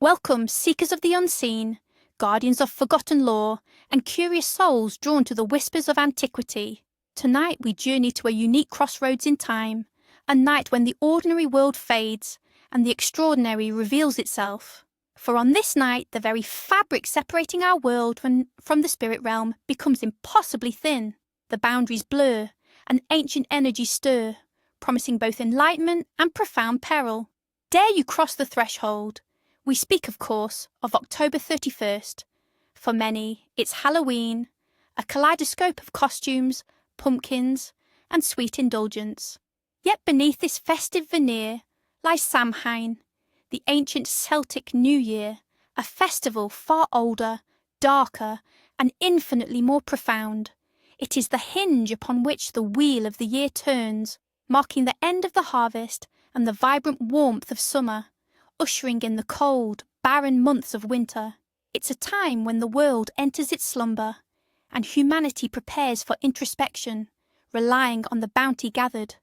Welcome, seekers of the unseen, guardians of forgotten lore, and curious souls drawn to the whispers of antiquity. Tonight we journey to a unique crossroads in time, a night when the ordinary world fades and the extraordinary reveals itself. For on this night, the very fabric separating our world from the spirit realm becomes impossibly thin. The boundaries blur, and ancient energies stir, promising both enlightenment and profound peril. Dare you cross the threshold? We speak, of course, of October 31st. For many, it's Halloween, a kaleidoscope of costumes, pumpkins, and sweet indulgence. Yet beneath this festive veneer lies Samhain, the ancient Celtic New Year, a festival far older, darker, and infinitely more profound. It is the hinge upon which the wheel of the year turns, marking the end of the harvest and the vibrant warmth of summer, ushering in the cold, barren months of winter. It's a time when the world enters its slumber, and humanity prepares for introspection, relying on the bounty gathered.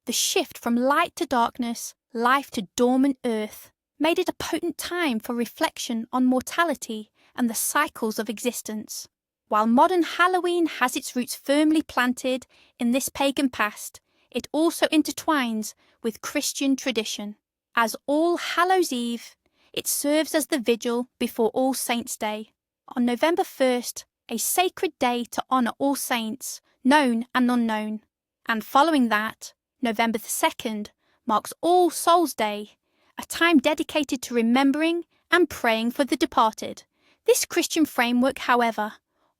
The shift from light to darkness, life to dormant earth, made it a potent time for reflection on mortality and the cycles of existence. While modern Halloween has its roots firmly planted in this pagan past, it also intertwines with Christian tradition. As All Hallows Eve, it serves as the vigil before All Saints' Day. On November 1st, a sacred day to honour all saints, known and unknown. And following that, November the 2nd marks All Souls' Day, a time dedicated to remembering and praying for the departed. This Christian framework, however,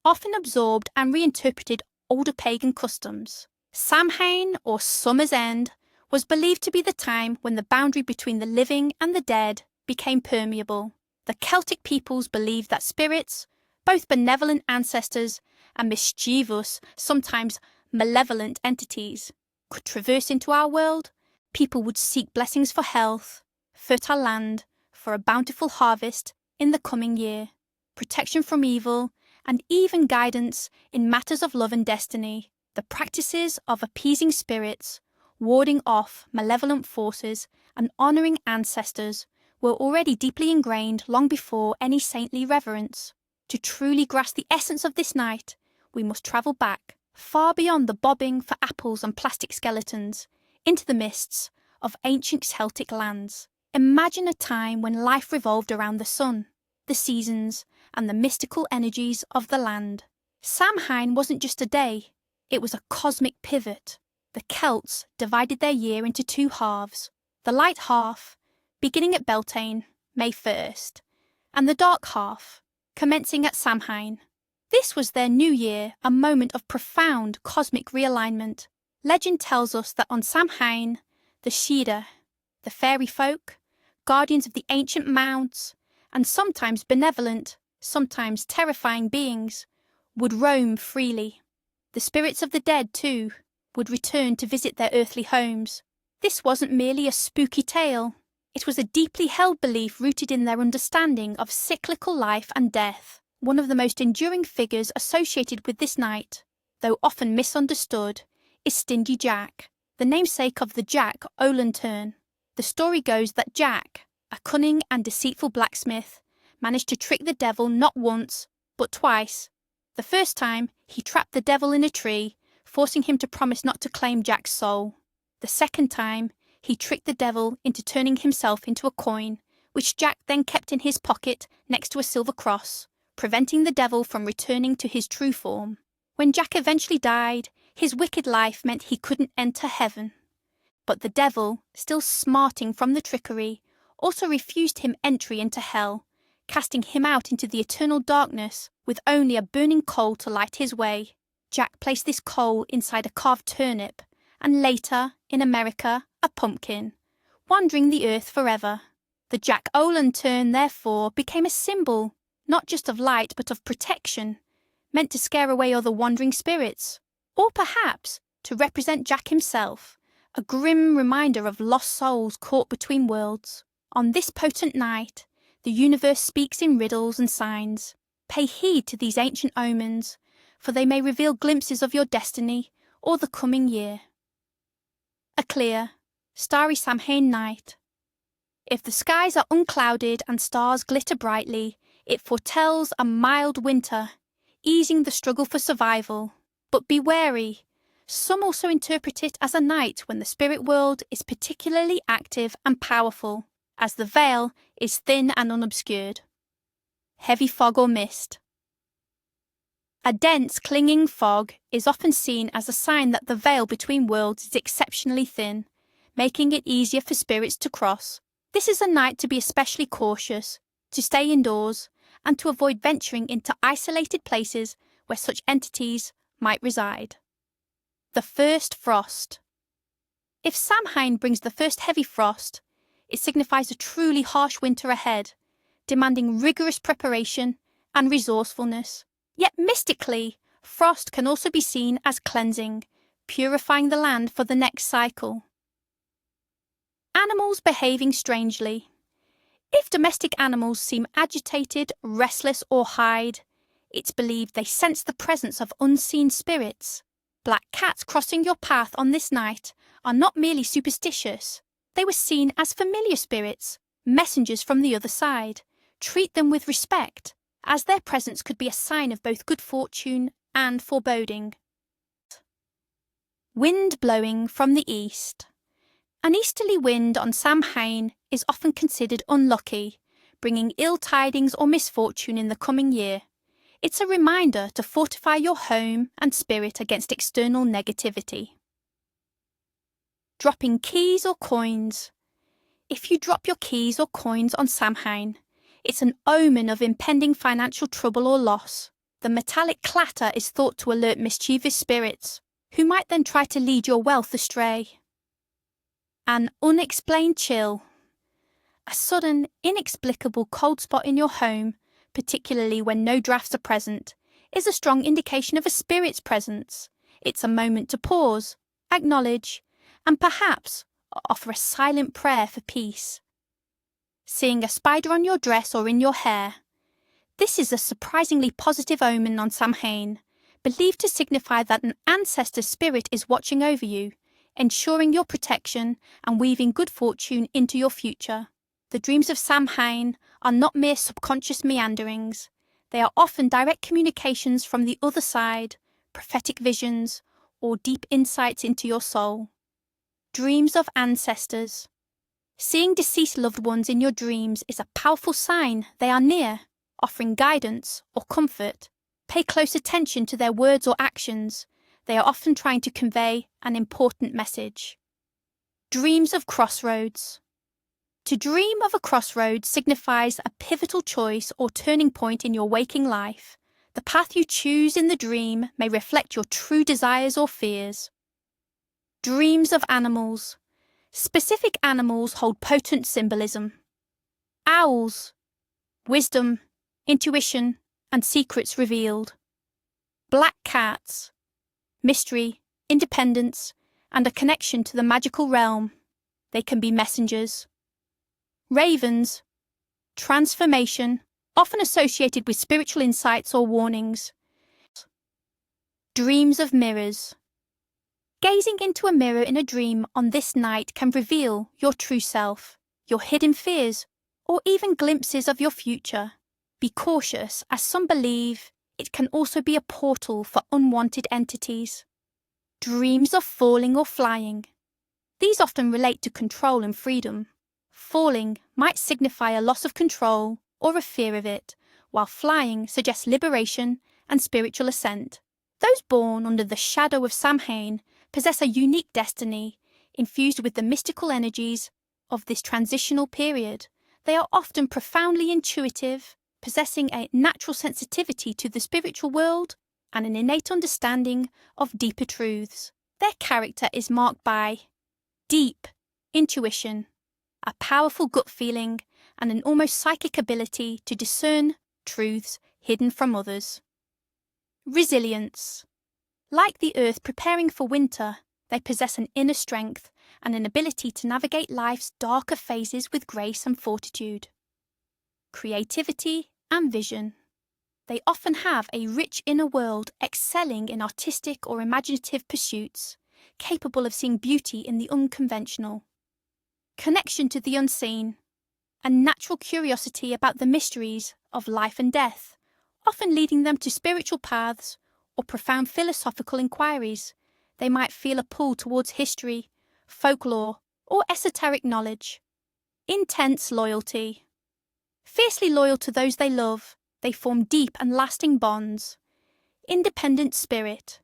often absorbed and reinterpreted older pagan customs. Samhain, or Summer's End, was believed to be the time when the boundary between the living and the dead became permeable. The Celtic peoples believed that spirits, both benevolent ancestors and mischievous, sometimes malevolent entities, could traverse into our world. People would seek blessings for health, fertile land, for a bountiful harvest in the coming year, protection from evil, and even guidance in matters of love and destiny. The practices of appeasing spirits, warding off malevolent forces, and honouring ancestors were already deeply ingrained long before any saintly reverence. To truly grasp the essence of this night, we must travel back, far beyond the bobbing for apples and plastic skeletons, into the mists of ancient Celtic lands. Imagine a time when life revolved around the sun, the seasons, and the mystical energies of the land. Samhain wasn't just a day, it was a cosmic pivot. The Celts divided their year into two halves, the light half, beginning at Beltane, May 1st, and the dark half, commencing at Samhain. This was their new year, a moment of profound cosmic realignment. Legend tells us that on Samhain, the Shida, the fairy folk, guardians of the ancient mounds, and sometimes benevolent, sometimes terrifying beings, would roam freely. The spirits of the dead, too, would return to visit their earthly homes. This wasn't merely a spooky tale. It was a deeply held belief rooted in their understanding of cyclical life and death. One of the most enduring figures associated with this night, though often misunderstood, is Stingy Jack, the namesake of the Jack OLantern. The story goes that Jack, a cunning and deceitful blacksmith, managed to trick the devil not once, but twice. The first time, he trapped the devil in a tree, forcing him to promise not to claim Jack's soul. The second time, he tricked the devil into turning himself into a coin, which Jack then kept in his pocket next to a silver cross, preventing the devil from returning to his true form. When Jack eventually died, his wicked life meant he couldn't enter heaven. But the devil, still smarting from the trickery, also refused him entry into hell, casting him out into the eternal darkness with only a burning coal to light his way. Jack placed this coal inside a carved turnip, and later, in America, a pumpkin, wandering the earth forever. The Jack OLantern, therefore, became a symbol, not just of light but of protection, meant to scare away other wandering spirits, or perhaps to represent Jack himself, a grim reminder of lost souls caught between worlds. On this potent night, the universe speaks in riddles and signs. Pay heed to these ancient omens, for they may reveal glimpses of your destiny or the coming year. A clear, starry Samhain night. If the skies are unclouded and stars glitter brightly, it foretells a mild winter, easing the struggle for survival. But be wary. Some also interpret it as a night when the spirit world is particularly active and powerful, as the veil is thin and unobscured. Heavy fog or mist. A dense, clinging fog is often seen as a sign that the veil between worlds is exceptionally thin, making it easier for spirits to cross. This is a night to be especially cautious, to stay indoors, and to avoid venturing into isolated places where such entities might reside. The first frost. If Samhain brings the first heavy frost, it signifies a truly harsh winter ahead, demanding rigorous preparation and resourcefulness. Yet mystically, frost can also be seen as cleansing, purifying the land for the next cycle. Animals behaving strangely. If domestic animals seem agitated, restless, or hide, it's believed they sense the presence of unseen spirits. Black cats crossing your path on this night are not merely superstitious. They were seen as familiar spirits, messengers from the other side. Treat them with respect, as their presence could be a sign of both good fortune and foreboding. Wind blowing from the east. An easterly wind on Samhain is often considered unlucky, bringing ill tidings or misfortune in the coming year. It's a reminder to fortify your home and spirit against external negativity. Dropping keys or coins. If you drop your keys or coins on Samhain, it's an omen of impending financial trouble or loss. The metallic clatter is thought to alert mischievous spirits, who might then try to lead your wealth astray. An unexplained chill. A sudden, inexplicable cold spot in your home, particularly when no drafts are present, is a strong indication of a spirit's presence. It's a moment to pause, acknowledge, and perhaps offer a silent prayer for peace. Seeing a spider on your dress or in your hair. This is a surprisingly positive omen on Samhain, believed to signify that an ancestor spirit is watching over you, ensuring your protection and weaving good fortune into your future. The dreams of Samhain are not mere subconscious meanderings. They are often direct communications from the other side, prophetic visions, or deep insights into your soul. Dreams of ancestors. Seeing deceased loved ones in your dreams is a powerful sign they are near, offering guidance or comfort. Pay close attention to their words or actions. They are often trying to convey an important message. Dreams of crossroads. To dream of a crossroads signifies a pivotal choice or turning point in your waking life. The path you choose in the dream may reflect your true desires or fears. Dreams of animals. Specific animals hold potent symbolism. Owls. Wisdom, intuition, and secrets revealed. Black cats. Mystery, independence, and a connection to the magical realm. They can be messengers. Ravens. Transformation, often associated with spiritual insights or warnings. Dreams of mirrors. Gazing into a mirror in a dream on this night can reveal your true self, your hidden fears, or even glimpses of your future. Be cautious, as some believe it can also be a portal for unwanted entities. Dreams of falling or flying. These often relate to control and freedom. Falling might signify a loss of control or a fear of it, while flying suggests liberation and spiritual ascent. Those born under the shadow of Samhain possess a unique destiny, infused with the mystical energies of this transitional period. They are often profoundly intuitive, possessing a natural sensitivity to the spiritual world and an innate understanding of deeper truths. Their character is marked by deep intuition, a powerful gut feeling, and an almost psychic ability to discern truths hidden from others. Resilience. Like the earth preparing for winter, they possess an inner strength and an ability to navigate life's darker phases with grace and fortitude. Creativity and vision. They often have a rich inner world, excelling in artistic or imaginative pursuits, capable of seeing beauty in the unconventional. Connection to the unseen. a natural curiosity about the mysteries of life and death, often leading them to spiritual paths or profound philosophical inquiries. They might feel a pull towards history, folklore, or esoteric knowledge. Intense loyalty. Fiercely loyal to those they love, they form deep and lasting bonds. Independent spirit.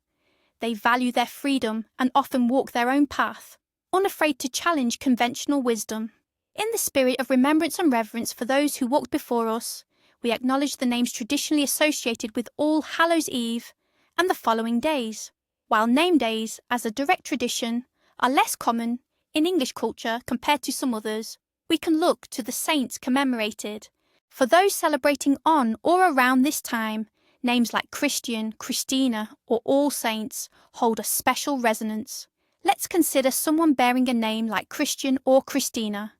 They value their freedom and often walk their own path, unafraid to challenge conventional wisdom. In the spirit of remembrance and reverence for those who walked before us, we acknowledge the names traditionally associated with All Hallows Eve and the following days. While name days, as a direct tradition, are less common in English culture compared to some others, we can look to the saints commemorated. For those celebrating on or around this time, names like Christian, Christina, or All Saints hold a special resonance. Let's consider someone bearing a name like Christian or Christina.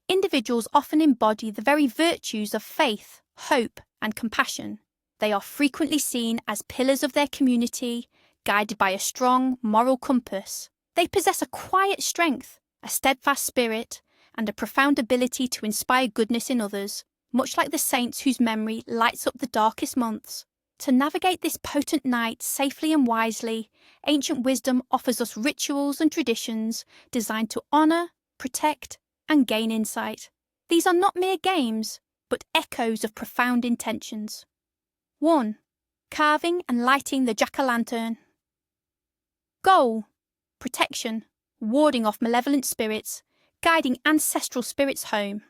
Individuals often embody the very virtues of faith, hope, and compassion. They are frequently seen as pillars of their community, guided by a strong moral compass. They possess a quiet strength, a steadfast spirit, and a profound ability to inspire goodness in others, much like the saints whose memory lights up the darkest months. To navigate this potent night safely and wisely, ancient wisdom offers us rituals and traditions designed to honour, protect, and gain insight. These are not mere games, but echoes of profound intentions. 1. Carving and lighting the Jack OLantern. Goal: protection, warding off malevolent spirits, guiding ancestral spirits home.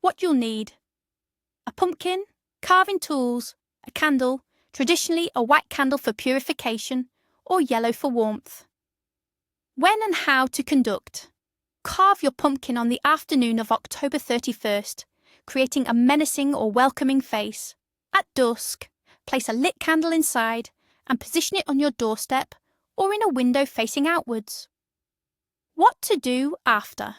What you'll need: a pumpkin, carving tools, a candle, traditionally a white candle for purification, or yellow for warmth. When and how to conduct. Carve your pumpkin on the afternoon of October 31st, creating a menacing or welcoming face. At dusk, place a lit candle inside and position it on your doorstep or in a window facing outwards. What to do after.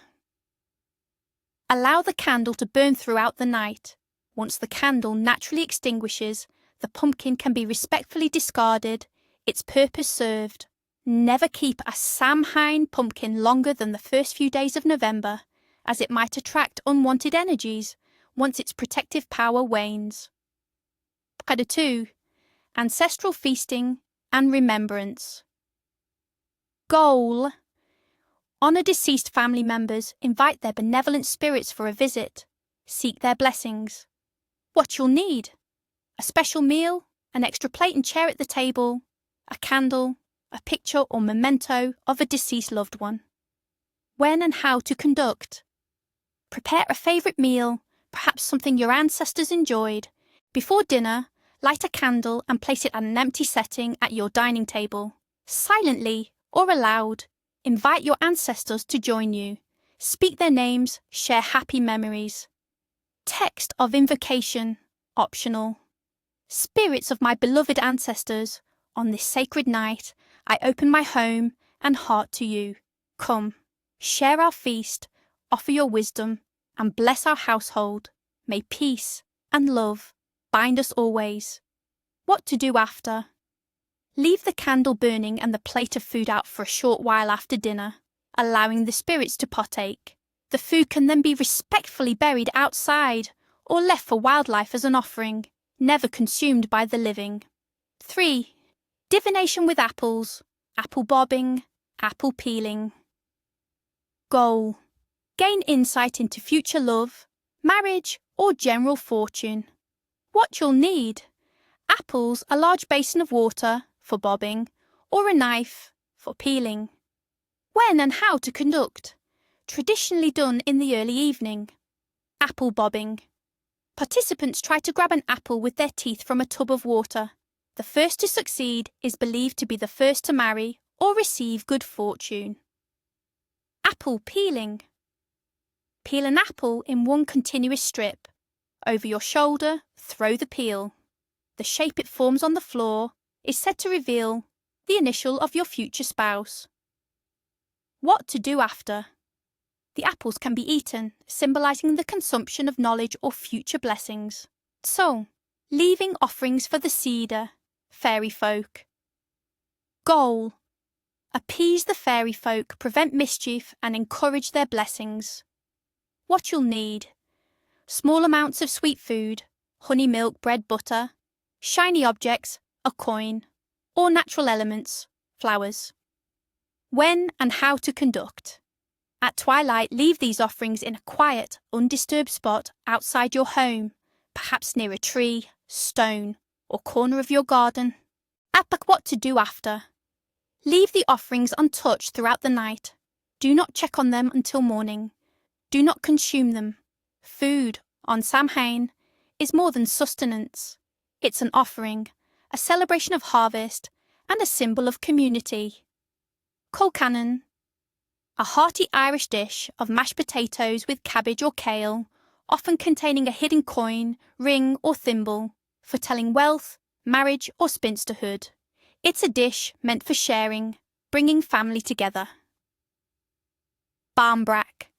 Allow the candle to burn throughout the night. Once the candle naturally extinguishes, the pumpkin can be respectfully discarded, its purpose served. Never keep a Samhain pumpkin longer than the first few days of November, as it might attract unwanted energies once its protective power wanes. Part 2. Ancestral feasting and remembrance. Goal: honour deceased family members, invite their benevolent spirits for a visit, seek their blessings. What you'll need: a special meal, an extra plate and chair at the table, a candle, a picture or memento of a deceased loved one. When and how to conduct. Prepare a favourite meal, perhaps something your ancestors enjoyed. Before dinner, light a candle and place it at an empty setting at your dining table. Silently or aloud, invite your ancestors to join you. Speak their names, share happy memories. Text of invocation, optional. Spirits of my beloved ancestors, on this sacred night, I open my home and heart to you. Come, share our feast, offer your wisdom, and bless our household. May peace and love bind us always. What to do after. Leave the candle burning and the plate of food out for a short while after dinner, allowing the spirits to partake. The food can then be respectfully buried outside or left for wildlife as an offering, never consumed by the living. 3. Divination with apples, apple bobbing, apple peeling. Goal: gain insight into future love, marriage, or general fortune. What you'll need: apples, a large basin of water for bobbing, or a knife for peeling. When and how to conduct. Traditionally done in the early evening. Apple bobbing. Participants try to grab an apple with their teeth from a tub of water. The first to succeed is believed to be the first to marry or receive good fortune. Apple peeling. Peel an apple in one continuous strip. Over your shoulder, throw the peel. The shape it forms on the floor is said to reveal the initial of your future spouse. What to do after. The apples can be eaten, symbolising the consumption of knowledge or future blessings. So, leaving offerings for the cedar, fairy folk. Goal: appease the fairy folk, prevent mischief and encourage their blessings. What you'll need: small amounts of sweet food, honey, milk, bread, butter, shiny objects, a coin, or natural elements, flowers. When and how to conduct. At twilight, leave these offerings in a quiet, undisturbed spot outside your home, perhaps near a tree, stone, or corner of your garden. What to do after. Leave the offerings untouched throughout the night. Do not check on them until morning. Do not consume them. Food, on Samhain, is more than sustenance. It's an offering, a celebration of harvest, and a symbol of community. Colcannon. A hearty Irish dish of mashed potatoes with cabbage or kale, often containing a hidden coin, ring or thimble, for telling wealth, marriage or spinsterhood. It's a dish meant for sharing, bringing family together. Barmbrack.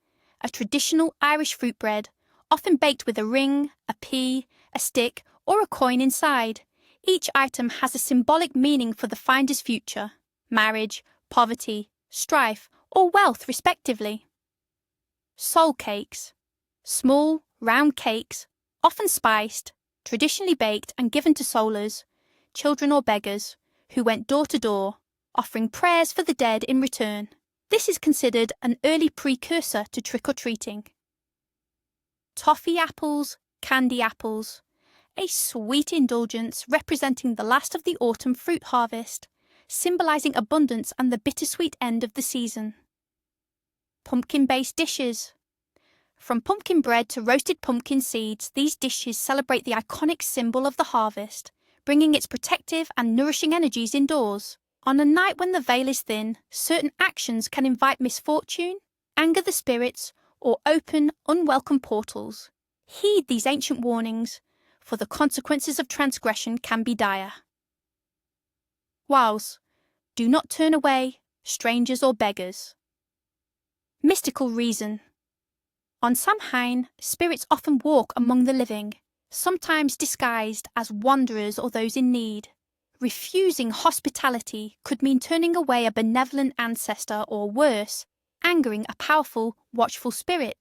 A traditional Irish fruit bread, often baked with a ring, a pea, a stick or a coin inside. Each item has a symbolic meaning for the finder's future, marriage, poverty, strife, or wealth respectively. Soul cakes. Small, round cakes, often spiced, traditionally baked and given to soulers, children or beggars, who went door to door, offering prayers for the dead in return. This is considered an early precursor to trick-or-treating. Toffee apples, candy apples. A sweet indulgence representing the last of the autumn fruit harvest, symbolising abundance and the bittersweet end of the season. Pumpkin-based dishes. From pumpkin bread to roasted pumpkin seeds, these dishes celebrate the iconic symbol of the harvest, bringing its protective and nourishing energies indoors. On a night when the veil is thin, certain actions can invite misfortune, anger the spirits, or open unwelcome portals. Heed these ancient warnings, for the consequences of transgression can be dire. Wows. Do not turn away strangers or beggars. Mystical reason. On Samhain, spirits often walk among the living, sometimes disguised as wanderers or those in need. Refusing hospitality could mean turning away a benevolent ancestor or worse, angering a powerful, watchful spirit.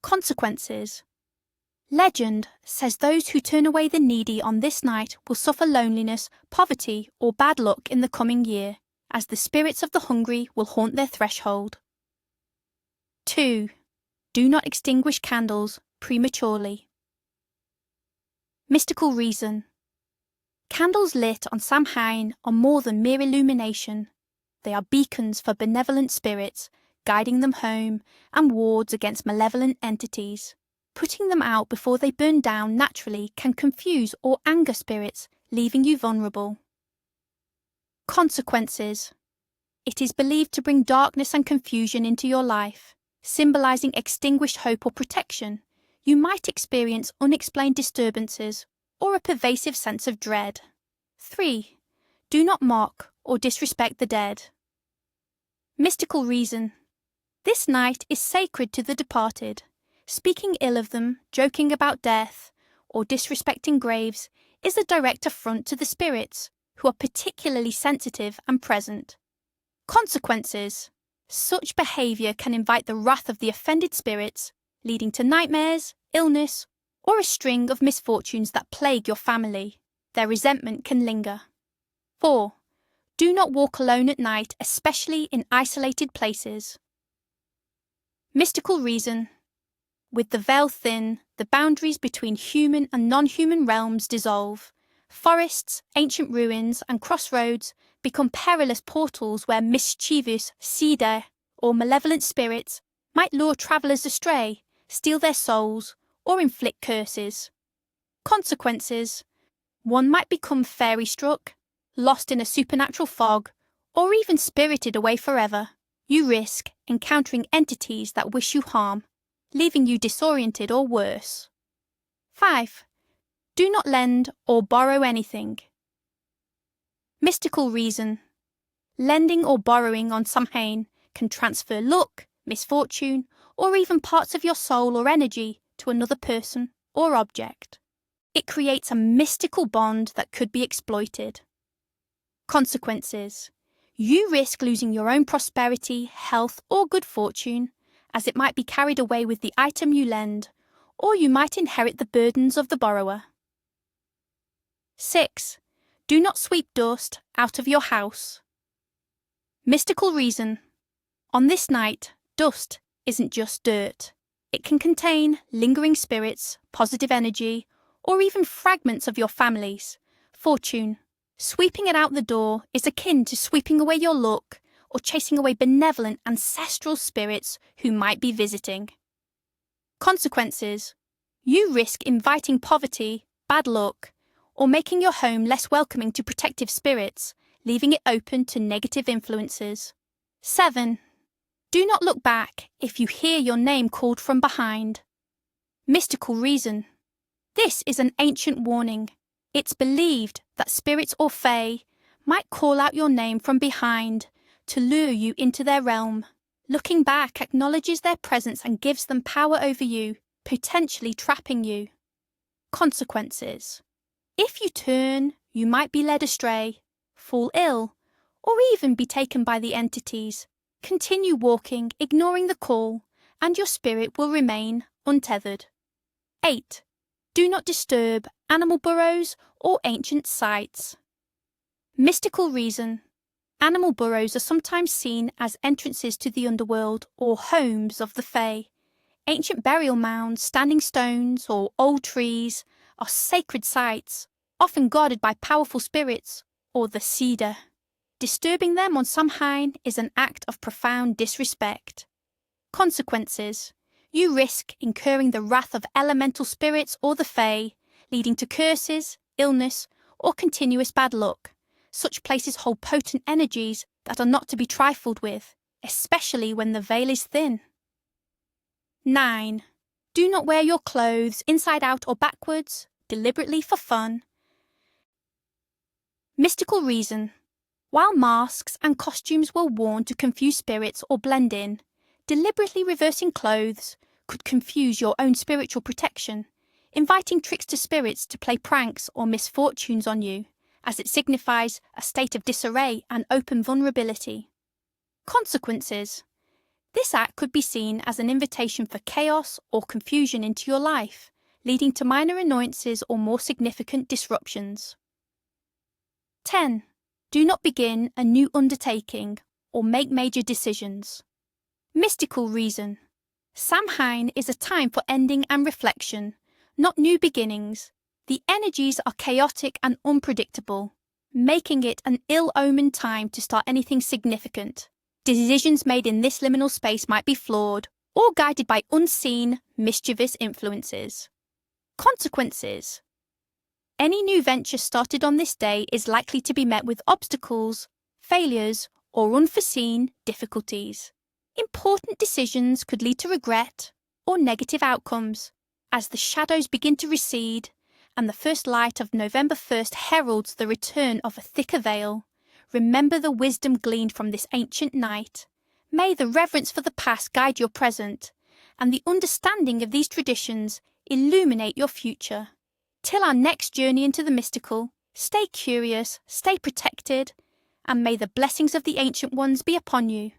Consequences. Legend says those who turn away the needy on this night will suffer loneliness, poverty, or bad luck in the coming year, as the spirits of the hungry will haunt their threshold. 2. Do not extinguish candles prematurely. Mystical reason. Candles lit on Samhain are more than mere illumination. They are beacons for benevolent spirits, guiding them home, and wards against malevolent entities. Putting them out before they burn down naturally can confuse or anger spirits, leaving you vulnerable. Consequences. It is believed to bring darkness and confusion into your life, symbolising extinguished hope or protection. You might experience unexplained disturbances or a pervasive sense of dread. 3. Do not mock or disrespect the dead. Mystical reason. This night is sacred to the departed. Speaking ill of them, joking about death, or disrespecting graves is a direct affront to the spirits, who are particularly sensitive and present. Consequences. Such behaviour can invite the wrath of the offended spirits, leading to nightmares, illness, or a string of misfortunes that plague your family. Their resentment can linger. 4. Do not walk alone at night, especially in isolated places. Mystical reason. With the veil thin, the boundaries between human and non-human realms dissolve. Forests, ancient ruins, and crossroads become perilous portals where mischievous Sida or malevolent spirits might lure travellers astray, steal their souls, or inflict curses. Consequences. One might become fairy-struck, lost in a supernatural fog, or even spirited away forever. You risk encountering entities that wish you harm, leaving you disoriented or worse. 5. Do not lend or borrow anything. Mystical reason. Lending or borrowing on Samhain can transfer luck, misfortune, or even parts of your soul or energy to another person or object. It creates a mystical bond that could be exploited. Consequences. You risk losing your own prosperity, health, or good fortune, as it might be carried away with the item you lend, or you might inherit the burdens of the borrower. 6. Do not sweep dust out of your house. Mystical reason. On this night, dust isn't just dirt. It can contain lingering spirits, positive energy, or even fragments of your family's fortune. Sweeping it out the door is akin to sweeping away your luck or chasing away benevolent ancestral spirits who might be visiting. Consequences. You risk inviting poverty, bad luck, or making your home less welcoming to protective spirits, leaving it open to negative influences. 7. Do not look back if you hear your name called from behind. Mystical reason. This is an ancient warning. It's believed that spirits or fae might call out your name from behind to lure you into their realm. Looking back acknowledges their presence and gives them power over you, potentially trapping you. Consequences. If you turn, you might be led astray, fall ill, or even be taken by the entities. Continue walking, ignoring the call, and your spirit will remain untethered. 8. Do not disturb animal burrows or ancient sites. Mystical reason. Animal burrows are sometimes seen as entrances to the underworld or homes of the fae. Ancient burial mounds, standing stones, or old trees are sacred sites, often guarded by powerful spirits or the cedar. Disturbing them on Samhain is an act of profound disrespect. Consequences. You risk incurring the wrath of elemental spirits or the fae, leading to curses, illness, or continuous bad luck. Such places hold potent energies that are not to be trifled with, especially when the veil is thin. 9. Do not wear your clothes inside out or backwards, deliberately for fun. Mystical reason. While masks and costumes were worn to confuse spirits or blend in, deliberately reversing clothes could confuse your own spiritual protection, inviting trickster spirits to play pranks or misfortunes on you, as it signifies a state of disarray and open vulnerability. Consequences. This act could be seen as an invitation for chaos or confusion into your life, leading to minor annoyances or more significant disruptions. 10. Do not begin a new undertaking or make major decisions. Mystical reason. Samhain is a time for ending and reflection, not new beginnings. The energies are chaotic and unpredictable, making it an ill-omened time to start anything significant. Decisions made in this liminal space might be flawed or guided by unseen, mischievous influences. Consequences. Any new venture started on this day is likely to be met with obstacles, failures, or unforeseen difficulties. Important decisions could lead to regret or negative outcomes. As the shadows begin to recede and the first light of November 1st heralds the return of a thicker veil, remember the wisdom gleaned from this ancient night. May the reverence for the past guide your present, and the understanding of these traditions illuminate your future. Till our next journey into the mystical, stay curious, stay protected, and may the blessings of the Ancient Ones be upon you.